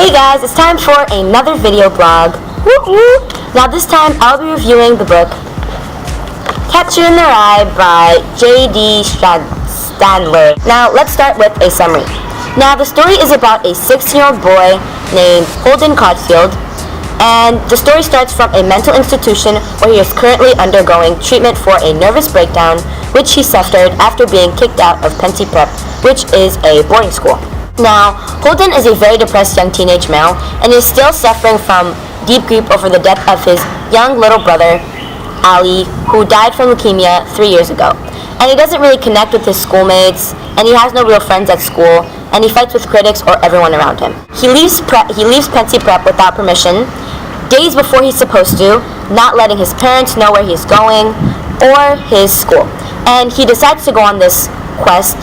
Hey guys, it's time for another video blog. Woo-woo. Now this time I'll be reviewing the book Catcher in the Rye by J.D. Sandler. Now let's start with a summary. Now the story is about a 16-year-old boy named Holden Caulfield, and the story starts from a mental institution where he is currently undergoing treatment for a nervous breakdown which he suffered after being kicked out of Pensy Prep, which is a boarding school. Now, Holden is a very depressed young teenage male and is still suffering from deep grief over the death of his young little brother, Ali, who died from leukemia 3 years ago. And he doesn't really connect with his schoolmates, and he has no real friends at school, and he fights with critics or everyone around him. He leaves Pensy Prep without permission, days before he's supposed to, not letting his parents know where he's going or his school. And he decides to go on this quest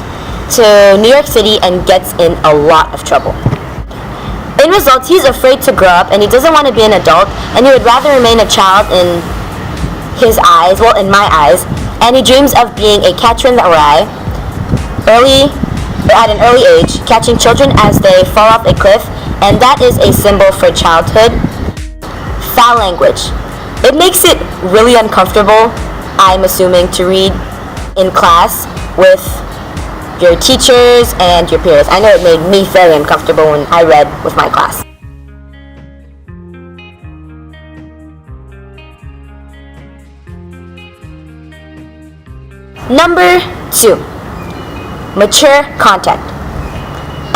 to New York City and gets in a lot of trouble. In result, he's afraid to grow up and he doesn't want to be an adult, and he would rather remain a child in his eyes, well, in my eyes, and he dreams of being a catcher in the rye at an early age, catching children as they fall off a cliff, and that is a symbol for childhood. Foul language. It makes it really uncomfortable, I'm assuming, to read in class with your teachers and your peers. I know it made me very uncomfortable when I read with my class. Number 2, mature content.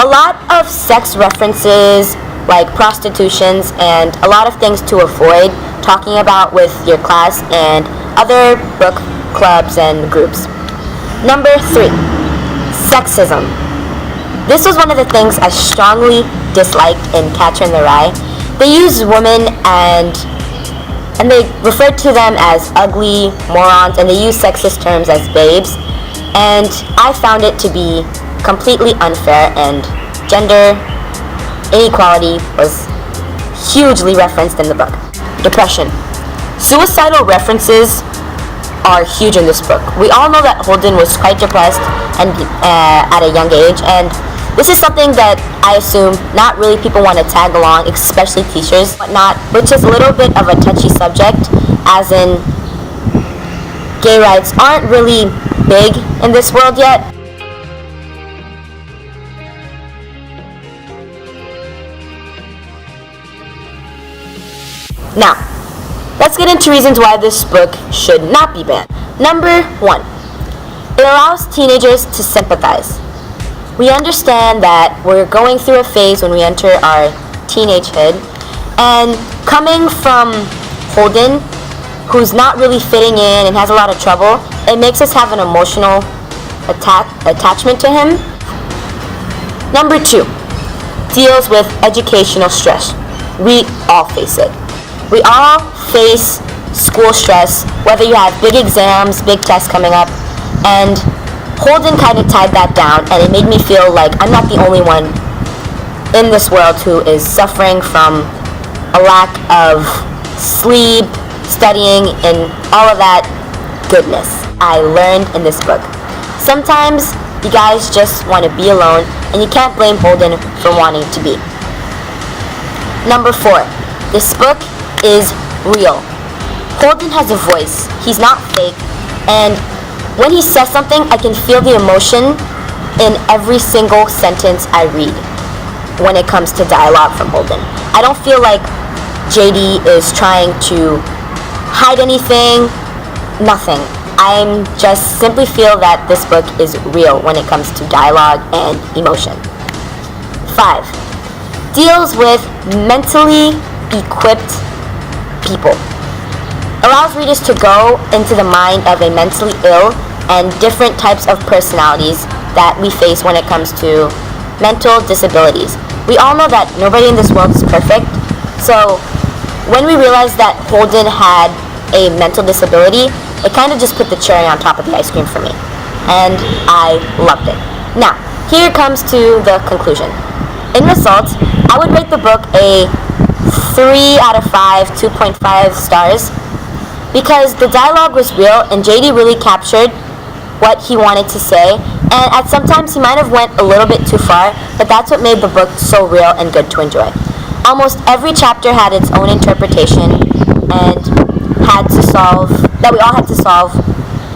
A lot of sex references like prostitutions and a lot of things to avoid talking about with your class and other book clubs and groups. Number 3, sexism. This was one of the things I strongly disliked in Catcher in the Rye. They use women and they refer to them as ugly morons, and they use sexist terms as babes, and I found it to be completely unfair, and gender inequality was hugely referenced in the book. Depression. Suicidal references are huge in this book. We all know that Holden was quite depressed and at a young age, and this is something that I assume not really people want to tag along, especially teachers, whatnot, which is a little bit of a touchy subject, as in gay rights aren't really big in this world yet. Now, let's get into reasons why this book should not be banned. Number 1, it allows teenagers to sympathize. We understand that we're going through a phase when we enter our teenagehood, and coming from Holden, who's not really fitting in and has a lot of trouble, it makes us have an emotional attachment to him. Number 2, deals with educational stress. We all face it. We all face school stress, whether you have big exams, big tests coming up, and Holden kind of tied that down, and it made me feel like I'm not the only one in this world who is suffering from a lack of sleep, studying, and all of that goodness I learned in this book. Sometimes you guys just want to be alone, and you can't blame Holden for wanting to be. Number 4, this book is real. Holden has a voice. He's not fake, and when he says something, I can feel the emotion in every single sentence I read when it comes to dialogue from Holden. I don't feel like JD is trying to hide anything, nothing. I just simply feel that this book is real when it comes to dialogue and emotion. 5, deals with mentally equipped people. Allows readers to go into the mind of a mentally ill and different types of personalities that we face when it comes to mental disabilities. We all know that nobody in this world is perfect, so when we realized that Holden had a mental disability, it kind of just put the cherry on top of the ice cream for me, and I loved it. Now, here comes to the conclusion. In result, I would rate the book a 3 out of 5, 2.5 stars, because the dialogue was real and JD really captured what he wanted to say, and at sometimes he might have went a little bit too far, but that's what made the book so real and good to enjoy. almost every chapter had its own interpretation and that we all had to solve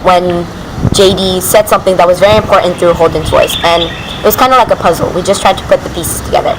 when JD said something that was very important through Holden's voice, and it was kind of like a puzzle. We just tried to put the pieces together.